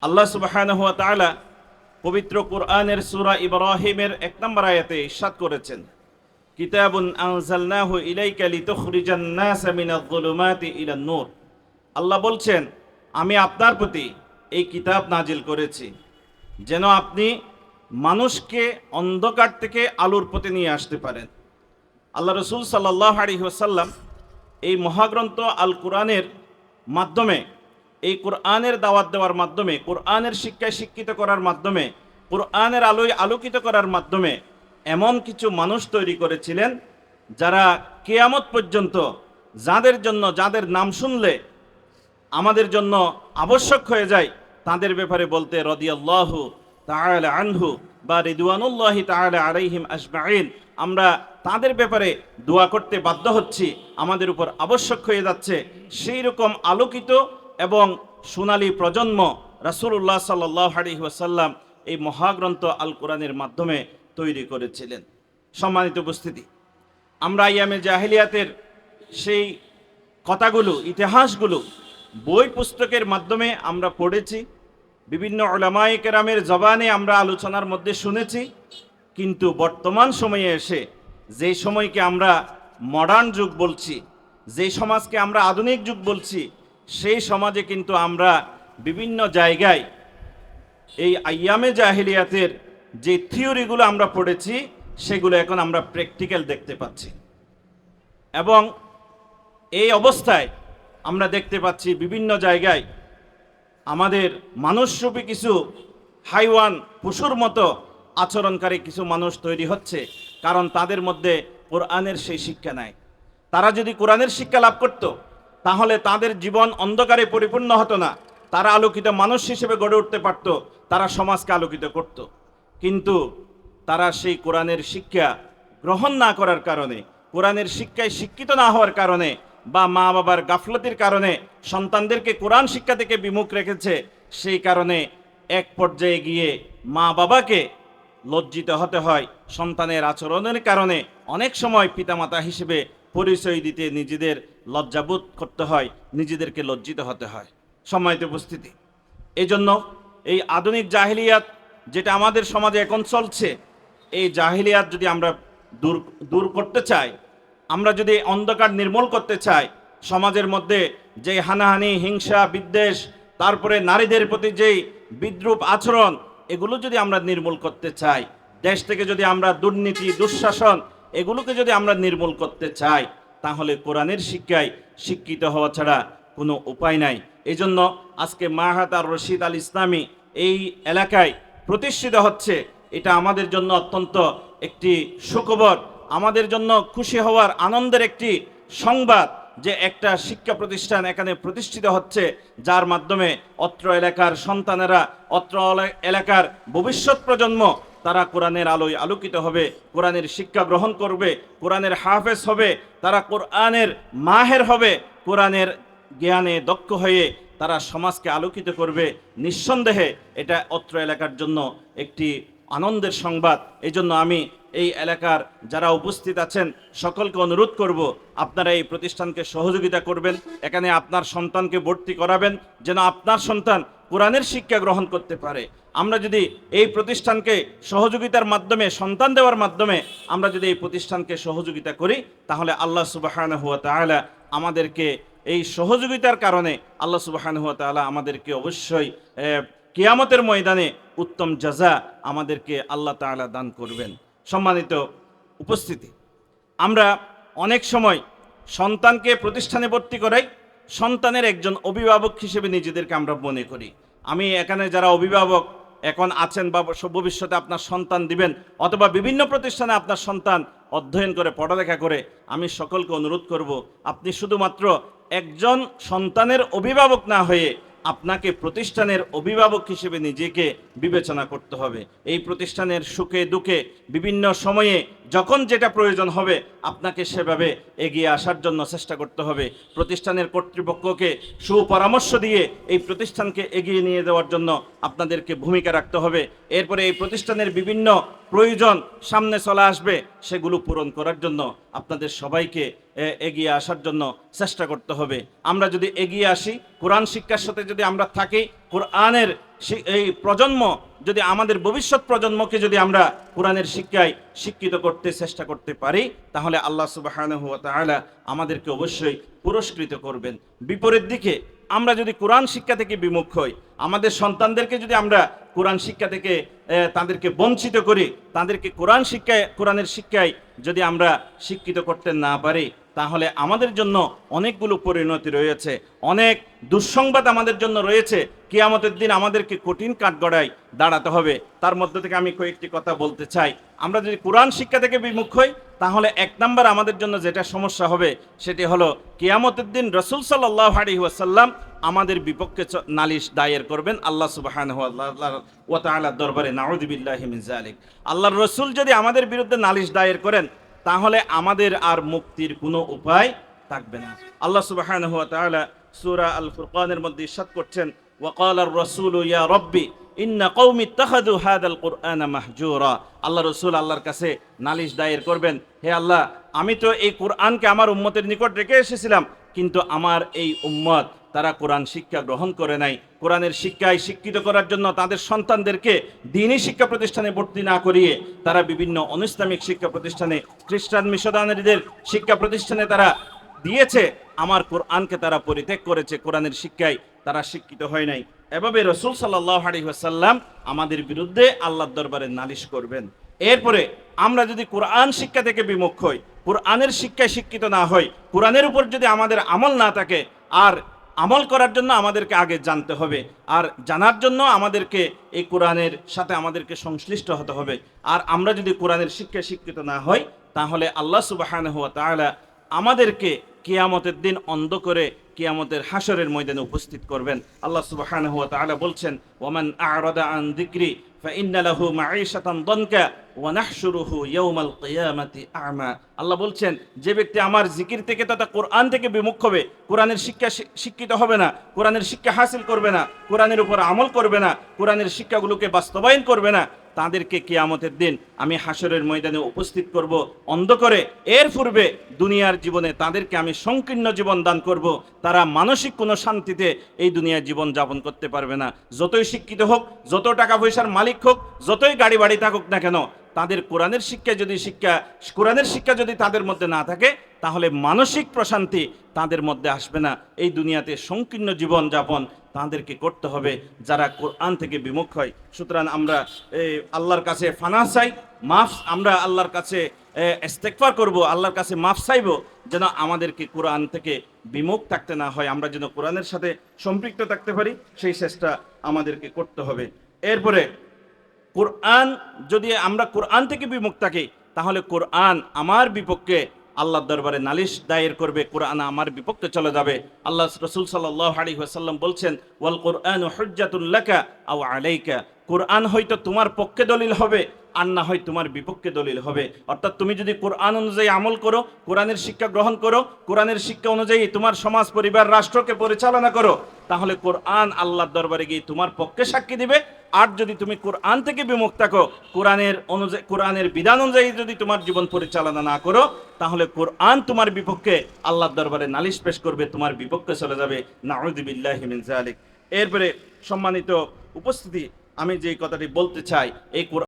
আল্লাহ সুবহানাহু ওয়া তাআলা পবিত্র কোরআনের সূরা ইব্রাহিমের 1 নম্বর আয়াতে ইরশাদ করেছেন, কিতাবুন আনজালনাহু ইলাইকা লিতুখরিজান নাসা মিনাজ যুলুমাতি ইলান নূর। আল্লাহ বলছেন, আমি আপনার প্রতি এই কিতাব নাজিল করেছি যেন আপনি মানুষকে অন্ধকার থেকে আলোর পথে নিয়ে আসতে পারেন। আল্লাহ রাসূল সাল্লাল্লাহু আলাইহি ওয়াসাল্লাম এই মহাগ্রন্থ আল কোরআনের মাধ্যমে, এই কোরআনের দাওয়াত দেওয়ার মাধ্যমে, কোরআনের শিক্ষায় শিক্ষিত করার মাধ্যমে, কোরআনের আলোয় আলোকিত করার মাধ্যমে এমন কিছু মানুষ তৈরি করেছিলেন যারা কিয়ামত পর্যন্ত, যাদের নাম শুনলে আমাদের জন্য আবশ্যক হয়ে যায়, তাদের ব্যাপারে বলতে রাদিয়াল্লাহু তাআলা আনহু বা রিদওয়ানুল্লাহি তাআলা আলাইহিম আজমাইন, আমরা তাদের ব্যাপারে দোয়া করতে বাধ্য হচ্ছি, আমাদের উপর আবশ্যক হয়ে যাচ্ছে। সেই রকম আলোকিত এবং সোনালী প্রজন্ম রাসূলুল্লাহ সাল্লাল্লাহু আলাইহি ওয়াসাল্লাম এই মহাগ্রন্থ আল কোরআনের মাধ্যমে তৈরি করেছিলেন। সম্মানিত উপস্থিতি, আমরা আইয়ামে জাহেলিয়াতের সেই কথাগুলো, ইতিহাসগুলো বই পুস্তকের মাধ্যমে আমরা পড়েছি, বিভিন্ন উলামায়ে কেরামের জবানে আমরা আলোচনার মধ্যে শুনেছি। কিন্তু বর্তমান সময়ে এসে, যেই সময়কে আমরা মডার্ন যুগ বলছি, যেই সমাজকে আমরা আধুনিক যুগ বলছি, সেই সমাজে কিন্তু আমরা বিভিন্ন জায়গায় এই আইয়ামে জাহেলিয়াতের যে থিওরিগুলো আমরা পড়েছি, সেগুলো এখন আমরা প্র্যাকটিক্যাল দেখতে পাচ্ছি। এবং এই অবস্থায় আমরা দেখতে পাচ্ছি বিভিন্ন জায়গায় আমাদের মানুষরূপী কিছু হাইওয়ান, পশুর মতো আচরণকারী কিছু মানুষ তৈরি হচ্ছে, কারণ তাদের মধ্যে কোরআনের সেই শিক্ষা নাই। তারা যদি কোরআনের শিক্ষা লাভ করত, তাহলে তাদের জীবন অন্ধকারে পরিপূর্ণ হতো না, তারা আলোকিত মানুষ হিসেবে গড়ে উঠতে পারত, তারা সমাজকে আলোকিত করত। কিন্তু তারা সেই কোরআনের শিক্ষা গ্রহণ না করার কারণে, কোরআনের শিক্ষায় শিক্ষিত না হওয়ার কারণে, বা মা বাবার গাফলতির কারণে সন্তানদেরকে কোরআন শিক্ষা থেকে বিমুখ রেখেছে। সেই কারণে এক পর্যায়ে গিয়ে মা বাবাকে লজ্জিত হতে হয়। সন্তানের আচরণের কারণে অনেক সময় পিতামাতা হিসেবে পরিচয় দিতে নিজেদের লজ্জাবোধ করতে হয়, নিজেদেরকে লজ্জিত হতে হয়। সম্মানিত উপস্থিতি, এই জন্য এই আধুনিক জাহেলিয়াত যেটা আমাদের সমাজে এখন চলছে, এই জাহেলিয়াত যদি আমরা দূর করতে চাই, আমরা যদি অন্ধকার নির্মূল করতে চাই, সমাজের মধ্যে যে হানাহানি, হিংসা, বিদ্বেষ, তারপরে নারীদের প্রতি যেই বিদ্রূপ আচরণ, এগুলো যদি আমরা নির্মূল করতে চাই, দেশ থেকে যদি আমরা দুর্নীতি, দুঃশাসন, এগুলোকে যদি আমরা নির্মূল করতে চাই, তাহলে কোরআনের শিক্ষায় শিক্ষিত হওয়া ছাড়া কোনো উপায় নাই। এই জন্য আজকে মাহাত আর রশিদ আল ইসলামী এই এলাকায় প্রতিষ্ঠিত হচ্ছে। এটা আমাদের জন্য অত্যন্ত একটি সুখবর, আমাদের জন্য খুশি হওয়ার আনন্দের একটি সংবাদ যে একটা শিক্ষা প্রতিষ্ঠান এখানে প্রতিষ্ঠিত হচ্ছে, যার মাধ্যমে অত্র এলাকার সন্তানেরা, অত্র এলাকার ভবিষ্যৎ প্রজন্ম, তারা কোরআনের আলোয় আলোকিত হবে, কোরআনের শিক্ষা গ্রহণ করবে, কোরআনের হাফেজ হবে, তারা কোরআনের মাহের হবে, কোরআনের জ্ঞানে দক্ষ হয়ে তারা সমাজকে আলোকিত করবে। নিঃসন্দেহে এটা অত্র এলাকার জন্য একটি আনন্দের সংবাদ। এই জন্য আমি এই এলাকার যারা উপস্থিত আছেন সকলকে অনুরোধ করব, আপনারা এই প্রতিষ্ঠানকে সহযোগিতা করবেন, এখানে আপনার সন্তানকে ভর্তি করাবেন, যেন আপনার সন্তান কোরআনের শিক্ষা গ্রহণ করতে পারে। আমরা যদি এই প্রতিষ্ঠানকে সহযোগিতার মাধ্যমে, সন্তান দেওয়ার মাধ্যমে আমরা যদি এই প্রতিষ্ঠানকে সহযোগিতা করি, তাহলে আল্লাহ সুবহানাহু ওয়া তাআলা আমাদেরকে এই সহযোগিতার কারণে আল্লাহ সুবহানাহু ওয়া তাআলা আমাদেরকে অবশ্যই কিয়ামতের ময়দানে উত্তম জাযা আমাদেরকে আল্লাহ তাআলা দান করবেন। সম্মানিত উপস্থিতি, আমরা অনেক সময় সন্তানকে প্রতিষ্ঠানে ভর্তি করাই, সন্তানের একজন অভিভাবক হিসেবে নিজেদেরকে আমরা মনে করি। আমি এখানে যারা অভিভাবক এখন আছেন বা ভবিষ্যতে আপনার সন্তান দিবেন, অথবা বিভিন্ন প্রতিষ্ঠানে আপনার সন্তান অধ্যয়ন করে, পড়ালেখা করে, আমি সকলকে অনুরোধ করব, আপনি শুধুমাত্র একজন সন্তানের অভিভাবক না হয়ে আপনাকে প্রতিষ্ঠানের অভিভাবক হিসেবে নিজেকে বিবেচনা করতে হবে। এই প্রতিষ্ঠানের সুখে দুঃখে বিভিন্ন সময়ে যখন যেটা প্রয়োজন হবে আপনাকে সেভাবে এগিয়ে আসার জন্য চেষ্টা করতে হবে। প্রতিষ্ঠানের কর্তৃপক্ষকে সুপরামর্শ দিয়ে এই প্রতিষ্ঠানকে এগিয়ে নিয়ে যাওয়ার জন্য আপনাদেরকে ভূমিকা রাখতে হবে। এরপরে এই প্রতিষ্ঠানের বিভিন্ন প্রয়োজন সামনে চলে আসবে, সেগুলো পূরণ করার জন্য আপনাদের সবাইকে এগিয়ে আসার জন্য চেষ্টা করতে হবে। আমরা যদি এগিয়ে আসি, কোরআন শিক্ষার সাথে যদি আমরা থাকি, কোরআনের এই প্রজন্ম যদি আমাদের ভবিষ্যৎ প্রজন্মকে যদি আমরা কোরআনের শিক্ষায় শিক্ষিত করতে চেষ্টা করতে পারি, তাহলে আল্লাহ সুবহানাহু ওয়া তাআলা আমাদেরকে অবশ্যই পুরস্কৃত করবেন। বিপরীত দিকে আমরা যদি কোরআন শিক্ষা থেকে বিমুখ হই, আমাদের সন্তানদেরকে যদি আমরা কোরআন শিক্ষা থেকে তাদেরকে বঞ্চিত করি, তাদেরকে কোরআনের শিক্ষায় যদি আমরা শিক্ষিত করতে না পারি, তাহলে আমাদের জন্য অনেকগুলো পরিণতি রয়েছে, অনেক দুঃসংবাদ আমাদের জন্য রয়েছে। কিয়ামতের দিন আমাদেরকে কঠিন কাঠগড়ায় দাঁড়াতে হবে। তার মধ্যে থেকে আমি কয়েকটি কথা বলতে চাই। আমরা যদি কোরআন শিক্ষা থেকে বিমুখ হই, তাহলে এক নাম্বার আমাদের জন্য যেটা সমস্যা হবে সেটি হলো কিয়ামতের দিন রাসূল সাল্লাল্লাহু আলাইহি ওয়াসাল্লাম আমাদের বিপক্ষে নালিশ দায়ের করবেন আল্লাহ সুবহানাহু ওয়া তাআলার দরবারে। নাউযু বিল্লাহি মিন যালিক। আল্লাহর রাসূল যদি আমাদের বিরুদ্ধে নালিশ দায়ের করেন, তাহলে আমাদের আর মুক্তির কোনো উপায় থাকবে না। আল্লাহ সুবহানাহু ওয়া তাআলা সূরা আল ফুরকানের মধ্যে ইরশাদ করছেন, ওয়া ক্বালার রাসূলু ইয়া রাব্বি ইন্না কওমি ইত্তাখাযু হাযাল কুরআনা মাহজুরা। আল্লাহ রাসূল আল্লাহর কাছে নালিশ দায়ের করবেন, হে আল্লাহ, আমি তো এই কোরআনকে আমার উম্মতের নিকট রেখে এসেছিলাম, কিন্তু আমার এই উম্মত তারা কোরআন শিক্ষা গ্রহণ করে নাই। কোরআনের শিক্ষায় শিক্ষিত করার জন্য তাদের সন্তানদেরকে দ্বীনি শিক্ষা প্রতিষ্ঠানে ভর্তি না করিয়ে তারা বিভিন্ন অনিসলামিক শিক্ষা প্রতিষ্ঠানে, খ্রিস্টান মিশনারিদের শিক্ষা প্রতিষ্ঠানে তারা দিয়েছে। আমার কোরআনকে তারা পরিত্যাগ করেছে, কোরআনের শিক্ষায় তারা শিক্ষিত হয় নাই। এভাবে রাসূল সাল্লাল্লাহু আলাইহি ওয়াসাল্লাম আমাদের বিরুদ্ধে আল্লাহর দরবারে নালিশ করবেন। এরপরে আমরা যদি কোরআন শিক্ষা থেকে বিমুখ হই, কোরআনের শিক্ষায় শিক্ষিত না হই, কোরআনের উপর যদি আমাদের আমল না থাকে, আর আমল করার জন্য আমাদেরকে আগে জানতে হবে, আর জানার জন্য আমাদেরকে এই কোরআনের সাথে আমাদেরকে সংশ্লিষ্ট হতে হবে। আর আমরা যদি কোরআনের শিক্ষায় শিক্ষিত না হই, তাহলে আল্লাহ সুবহানাহু ওয়া তাআলা আমাদেরকে কিয়ামতের দিন অন্ধ করে কিয়ামতের হাসরের ময়দানে উপস্থিত করবেন। আল্লাহ সুবহানাহু ওয়া তাআলা বলছেন, ওয়ামান আ'রাদা আন যিকরি ফাইন্না লাহু মাঈশাতান দানকা ওয়া নাহশুরুহু ইয়াওমাল কিয়ামাতি আ'মা। আল্লাহ বলছেন, যে ব্যক্তি আমার জিকির থেকে তথা কোরআন থেকে বিমুখ হবে, কোরআনের শিক্ষা শিক্ষিত হবে না, কোরআনের শিক্ষা হাসিল করবে না, কোরআনের উপর আমল করবে না, কোরআনের শিক্ষাগুলোকে বাস্তবায়ন করবে না, তাদেরকে কিয়ামতের দিন আমি হাসরের ময়দানে উপস্থিত করব অন্ধ করে। এর পূর্বে দুনিয়ার জীবনে তাদেরকে আমি সংকীর্ণ জীবন দান করব। তারা মানসিক কোনো শান্তিতে এই দুনিয়ার জীবন যাপন করতে পারবে না। যতই শিক্ষিত হোক, যত টাকা পয়সার মালিক হোক, যতই গাড়ি বাড়ি থাকুক না কেন, তাদের কোরআনের শিক্ষা যদি তাদের মধ্যে না থাকে, তাহলে মানসিক প্রশান্তি তাদের মধ্যে আসবে না। এই দুনিয়াতে সংকীর্ণ জীবন যাপন তাদেরকে করতে হবে যারা কোরআন থেকে বিমুখ হয়। সুতরাং আমরা আল্লাহর কাছে ফানা চাই, আমরা আল্লাহর কাছে ইস্তেগফার করব, আল্লাহর কাছে মাফ চাইব, যেন আমাদেরকে কোরআন থেকে বিমুখ থাকতে না হয়, আমরা যেন কোরআনের সাথে সম্পৃক্ত থাকতে পারি, সেই চেষ্টা আমাদেরকে করতে হবে। এরপরে যদি আমরা কোরআন থেকে বিমুখ থাকি, তাহলে কোরআন আমার বিপক্ষে আল্লাহর দরবারে নালিশ দায়ের করবে, কোরআন আমার বিপক্ষে চলে যাবে। আল্লাহ রাসূল সাল্লাল্লাহু আলাইহি ওয়াসাল্লাম বলছেন, ওয়াল কুরআনু হুজ্জাতুল লাকা আও আলাইকা। কোরআন হয়তো তোমার পক্ষে দলিল হবে, আর না হয় তোমার বিপক্ষে দলিল হবে। অর্থাৎ তুমি যদি কোরআন অনুযায়ী আমল করো, কোরআনের শিক্ষা গ্রহণ করো, কোরআনের শিক্ষা অনুযায়ী তোমার সমাজ, পরিবার, রাষ্ট্রকে পরিচালনা করো, তাহলে কোরআন আল্লাহর দরবারে গিয়ে তোমার পক্ষে সাক্ষী দিবে। আর যদি তুমি কোরআন থেকে বিমুখ থাকো, কোরআনের বিধান অনুযায়ী যদি তোমার জীবন পরিচালনা না করো, তাহলে কোরআন তোমার বিপক্ষে আল্লাহর দরবারে নালিশ পেশ করবে, তোমার বিপক্ষে চলে যাবে। নাউযু বিল্লাহি মিন যালিক। এরপরে সম্মানিত উপস্থিতি, আমি যে কথাটি বলতে চাই, এই